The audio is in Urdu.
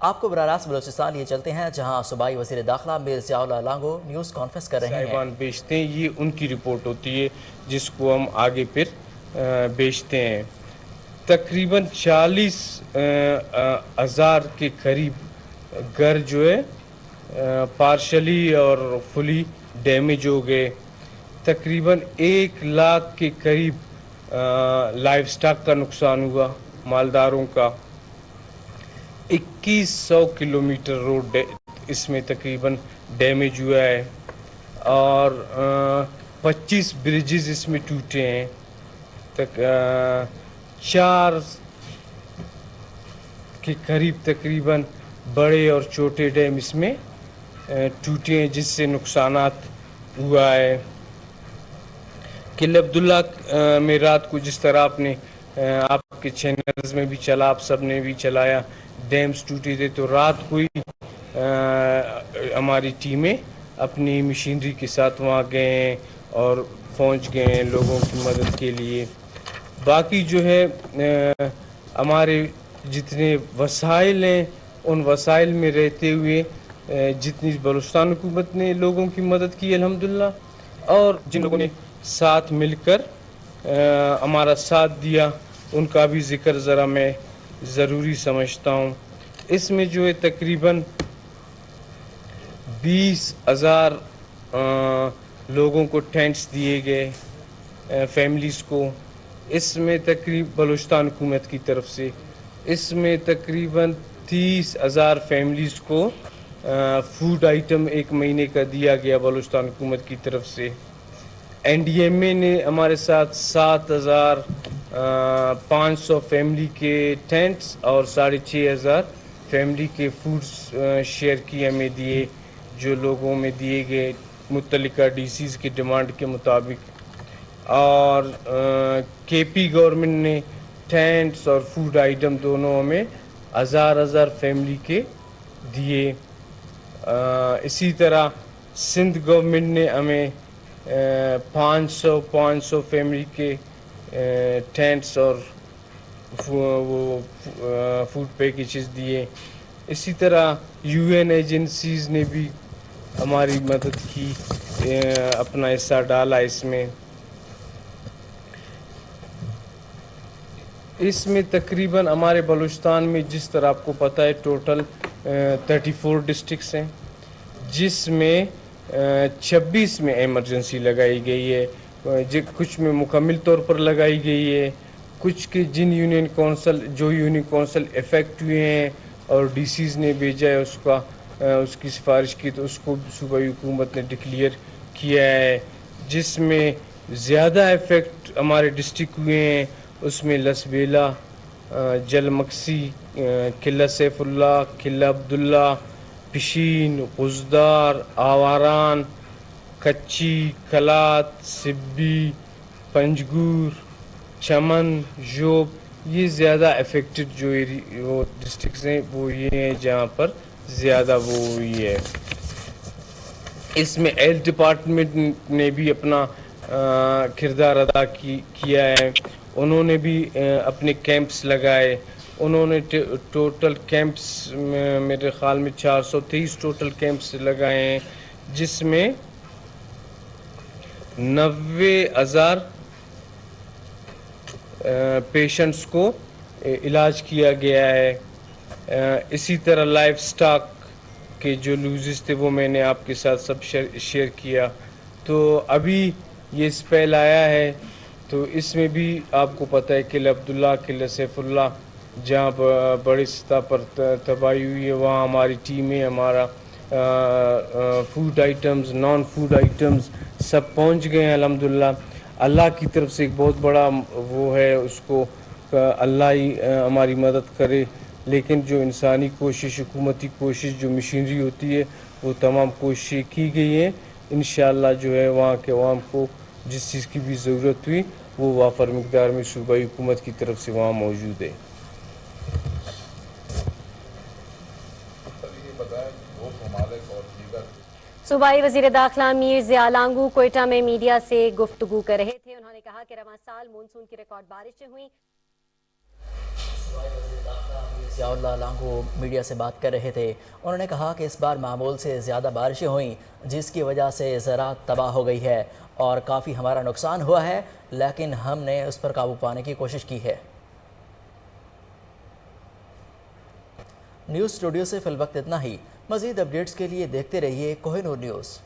آپ کو براہ راست بلوچستان لیے چلتے ہیں جہاں صوبائی وزیر داخلہ میر ضیاء اللہ لانگو نیوز کانفرنس کر رہے ہیں. صاحبان بیچتے ہیں، یہ ان کی رپورٹ ہوتی ہے جس کو ہم آگے پھر بیچتے ہیں. تقریباً 40,000 کے قریب گھر جو ہے پارشلی اور فلی ڈیمیج ہو گئے. تقریباً 1 لاکھ کے قریب لائف سٹاک کا نقصان ہوا، مالداروں کا. 2100 کلومیٹر روڈ اس میں تقریباً ڈیمیج ہوا ہے اور 25 برجز اس میں ٹوٹے ہیں. 4 کے قریب تقریباً بڑے اور چھوٹے ڈیم اس میں ٹوٹے ہیں جس سے نقصانات ہوا ہے. قلعہ عبداللہ میں رات کو جس طرح آپ نے آپ کے چینلز میں بھی چلا، آپ سب نے بھی چلایا، ڈیمز ٹوٹے تھے تو رات کو ہی ہماری ٹیمیں اپنی مشینری کے ساتھ وہاں گئے ہیں اور پہنچ گئے ہیں لوگوں کی مدد کے لیے. باقی جو ہے ہمارے جتنے وسائل ہیں ان وسائل میں رہتے ہوئے جتنی بلوچستان حکومت نے لوگوں کی مدد کی الحمدللہ، اور جن لوگوں نے ساتھ مل کر ہمارا ساتھ دیا ان کا بھی ذکر ذرا میں ضروری سمجھتا ہوں. اس میں جو ہے تقریباً 20,000 لوگوں کو ٹینٹس دیے گئے، فیملیز کو. اس میں تقریباً بلوچستان حکومت کی طرف سے اس میں تقریباً 30,000 فیملیز کو فوڈ آئٹم 1 مہینے کا دیا گیا بلوچستان حکومت کی طرف سے. این ڈی ایم اے نے ہمارے ساتھ 7,500 فیملی کے ٹینٹس اور 6,500 فیملی کے فوڈز شیئر کی ہمیں دیے، جو لوگوں میں دیے گئے متعلقہ ڈی سیز کی ڈیمانڈ کے مطابق. اور کے پی گورنمنٹ نے ٹینٹس اور فوڈ آئٹم دونوں ہمیں 1,000 فیملی کے دیے. اسی طرح سندھ گورنمنٹ نے ہمیں 500 فیملی کے ٹینٹس اور وہ فوڈ پیکیجز دیے. اسی طرح یو این ایجنسیز نے بھی ہماری مدد کی، اپنا حصہ ڈالا اس میں. اس میں تقریباً ہمارے بلوچستان میں جس طرح آپ کو پتہ ہے ٹوٹل 34 ڈسٹرکٹس ہیں، جس میں 26 میں ایمرجنسی لگائی گئی ہے، کچھ میں مکمل طور پر لگائی گئی ہے. کچھ کے جن یونین کونسل افیکٹ ہوئے ہیں اور ڈی سیز نے بھیجا ہے اس کی سفارش کی تو اس کو صوبائی حکومت نے ڈکلیئر کیا ہے. جس میں زیادہ افیکٹ ہمارے ڈسٹرک ہوئے ہیں اس میں لسبیلا، جل مکسی، قلعہ سیف اللہ، قلعہ عبداللہ، پشین، غزدار، آواران، کچی، کلات، سبی، پنجگور، چمن، جوب. یہ زیادہ افیکٹڈ جو وہ ڈسٹرکٹس ہیں وہ یہ ہیں جہاں پر زیادہ وہ ہوئی ہے. اس میں ہیلتھ ڈپارٹمنٹ نے بھی اپنا کردار ادا کیا ہے. انہوں نے بھی اپنے کیمپس لگائے. انہوں نے ٹوٹل کیمپس میرے خیال میں 423 ٹوٹل کیمپس لگائے ہیں، جس میں 90,000 پیشنٹس کو علاج کیا گیا ہے. اسی طرح لائف سٹاک کے جو لوزز تھے وہ میں نے آپ کے ساتھ سب شیئر کیا. تو ابھی یہ اسپیل آیا ہے تو اس میں بھی آپ کو پتہ ہے قلعہ عبداللہ، قلعہ سیف اللہ جہاں بڑی سطح پر تباہی ہوئی ہے وہاں ہماری ٹیمیں، ہمارا food items, non food items سب پہنچ گئے ہیں الحمدللہ. اللہ کی طرف سے ایک بہت بڑا وہ ہے، اس کو اللہ ہی ہماری مدد کرے. لیکن جو انسانی کوشش، حکومتی کوشش، جو مشینری ہوتی ہے وہ تمام کوششیں کی گئی ہیں. انشاءاللہ جو ہے وہاں کے عوام کو جس چیز کی بھی ضرورت ہوئی وہ وافر مقدار میں صوبائی حکومت کی طرف سے وہاں موجود ہے. صوبائی وزیر داخلہ میر ضیاء لانگو کوئٹہ میں میڈیا سے گفتگو کر رہے تھے. انہوں نے کہا کہ رواں سال مونسون کی ریکارڈ بارشیں ہوئیں. ضیاء اللہ لانگو میڈیا سے بات کر رہے تھے. انہوں نے کہا کہ اس بار معمول سے زیادہ بارشیں ہوئیں جس کی وجہ سے زراعت تباہ ہو گئی ہے اور کافی ہمارا نقصان ہوا ہے، لیکن ہم نے اس پر قابو پانے کی کوشش کی ہے. نیوز اسٹوڈیو سے فی الوقت اتنا ہی. مزید اپڈیٹس کے لیے دیکھتے رہیے کوہ نور نیوز.